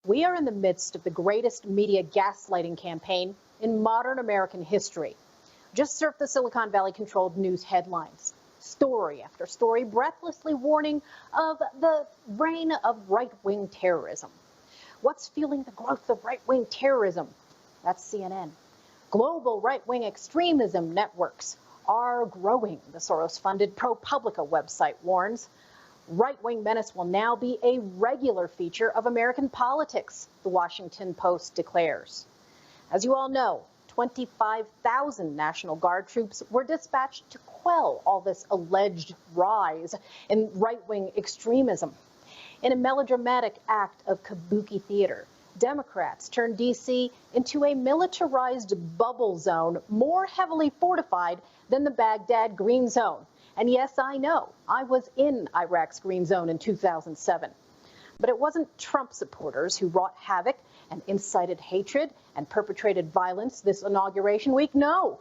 We are in the midst of the greatest media gaslighting campaign in modern American history. Just surf the Silicon Valley-controlled news headlines. Story after story breathlessly warning of the reign of right-wing terrorism. What's fueling the growth of right-wing terrorism? That's CNN. Global right-wing extremism networks are growing, the Soros-funded ProPublica website warns. Right-wing menace will now be a regular feature of American politics, the Washington Post declares. As you all know, 25,000 National Guard troops were dispatched to quell all this alleged rise in right-wing extremism. In a melodramatic act of kabuki theater, Democrats turned D.C. into a militarized bubble zone more heavily fortified than the Baghdad Green Zone. And yes, I know, I was in Iraq's Green Zone in 2007. But it wasn't Trump supporters who wrought havoc and incited hatred and perpetrated violence this inauguration week. No,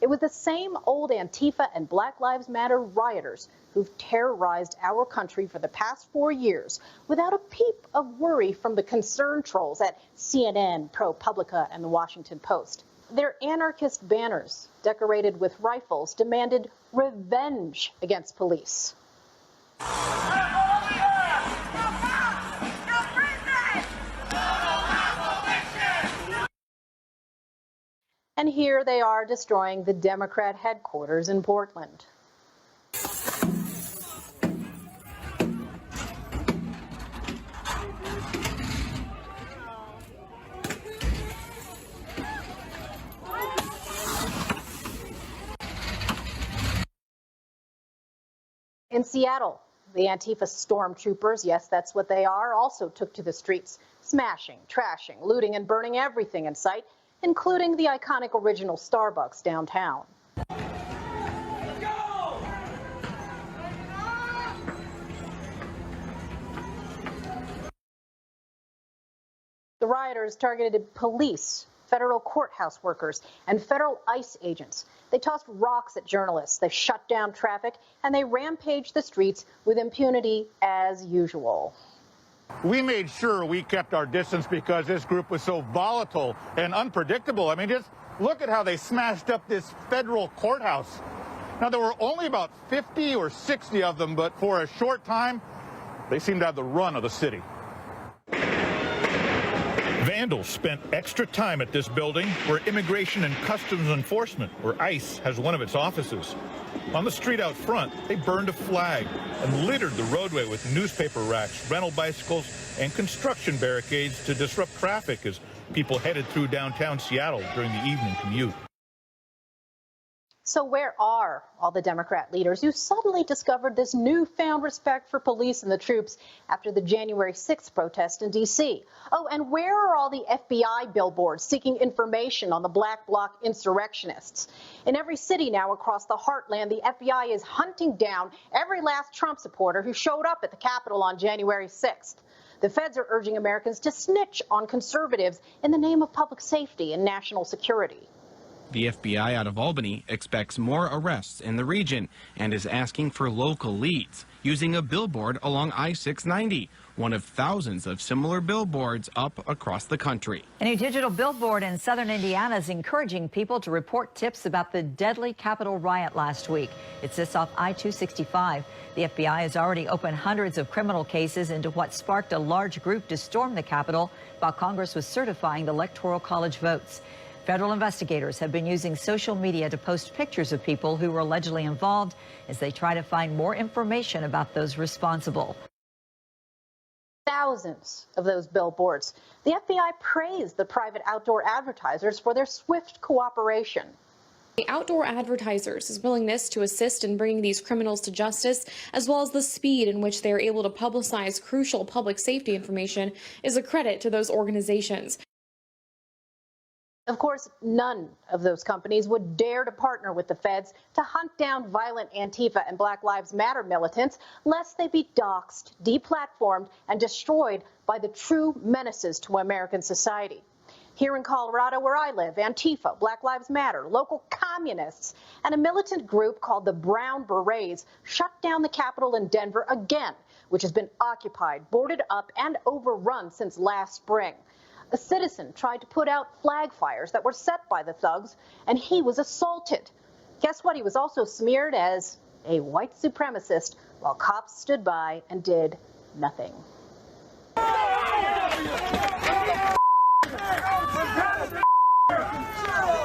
it was the same old Antifa and Black Lives Matter rioters who've terrorized our country for the past 4 years without a peep of worry from the concern trolls at CNN, ProPublica, and the Washington Post. Their anarchist banners, decorated with rifles, demanded revenge against police. And here they are destroying the Democrat headquarters in Portland. In Seattle, the Antifa stormtroopers, yes, that's what they are, also took to the streets, smashing, trashing, looting, and burning everything in sight, including the iconic original Starbucks downtown. The rioters targeted police, federal courthouse workers, and federal ICE agents. They tossed rocks at journalists, they shut down traffic, and they rampaged the streets with impunity as usual. We made sure we kept our distance because this group was so volatile and unpredictable. I mean, just look at how they smashed up this federal courthouse. Now, there were only about 50 or 60 of them, but for a short time, they seemed to have the run of the city. Vandals spent extra time at this building where Immigration and Customs Enforcement, or ICE, has one of its offices. On the street out front, they burned a flag and littered the roadway with newspaper racks, rental bicycles, and construction barricades to disrupt traffic as people headed through downtown Seattle during the evening commute. So where are all the Democrat leaders who suddenly discovered this newfound respect for police and the troops after the January 6th protest in D.C.? Oh, and where are all the FBI billboards seeking information on the Black Bloc insurrectionists? In every city now across the heartland, the FBI is hunting down every last Trump supporter who showed up at the Capitol on January 6th. The feds are urging Americans to snitch on conservatives in the name of public safety and national security. The FBI out of Albany expects more arrests in the region and is asking for local leads using a billboard along I-690, one of thousands of similar billboards up across the country. A new digital billboard in southern Indiana is encouraging people to report tips about the deadly Capitol riot last week. It sits off I-265. The FBI has already opened hundreds of criminal cases into what sparked a large group to storm the Capitol while Congress was certifying the Electoral College votes. Federal investigators have been using social media to post pictures of people who were allegedly involved as they try to find more information about those responsible. Thousands of those billboards. The FBI praised the private outdoor advertisers for their swift cooperation. The outdoor advertisers' willingness to assist in bringing these criminals to justice, as well as the speed in which they are able to publicize crucial public safety information, is a credit to those organizations. Of course, none of those companies would dare to partner with the feds to hunt down violent Antifa and Black Lives Matter militants, lest they be doxxed, deplatformed, and destroyed by the true menaces to American society. Here in Colorado, where I live, Antifa, Black Lives Matter, local communists, and a militant group called the Brown Berets shut down the Capitol in Denver again which has been occupied, boarded up, and overrun since last spring. A citizen tried to put out flag fires that were set by the thugs, and he was assaulted. Guess what? He was also smeared as a white supremacist while cops stood by and did nothing.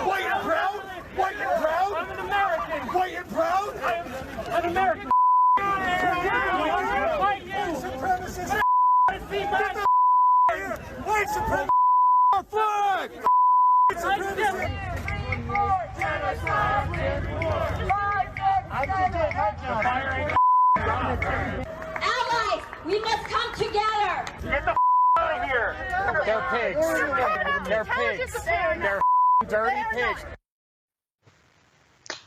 White and proud? White and proud? I'm an American. White and proud? I'm an American. White supremacist. White supremacist. Flag. Allies, we must come together. Get the out of here. They're pigs. They're pigs. They're dirty pigs.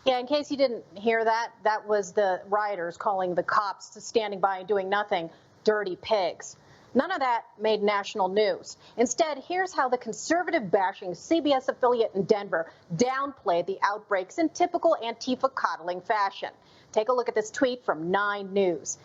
Yeah, in case you didn't hear that, that was the rioters calling the cops standing by and doing nothing dirty pigs. None of that made national news. Instead, here's how the conservative-bashing CBS affiliate in Denver downplayed the outbreaks in typical Antifa coddling fashion. Take a look at this tweet from 9 News.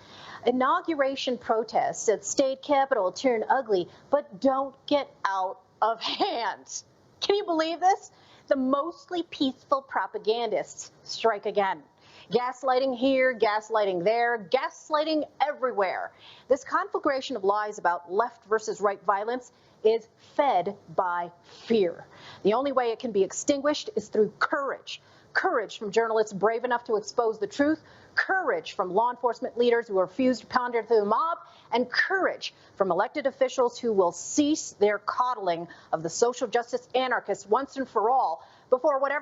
Inauguration protests at state capitol turn ugly, but don't get out of hand. Can you believe this? The mostly peaceful propagandists strike again. Gaslighting here, gaslighting there, gaslighting everywhere. This conflagration of lies about left versus right violence is fed by fear. The only way it can be extinguished is through courage. Courage from journalists brave enough to expose the truth, courage from law enforcement leaders who refuse to pander to the mob, and courage from elected officials who will cease their coddling of the social justice anarchists once and for all before whatever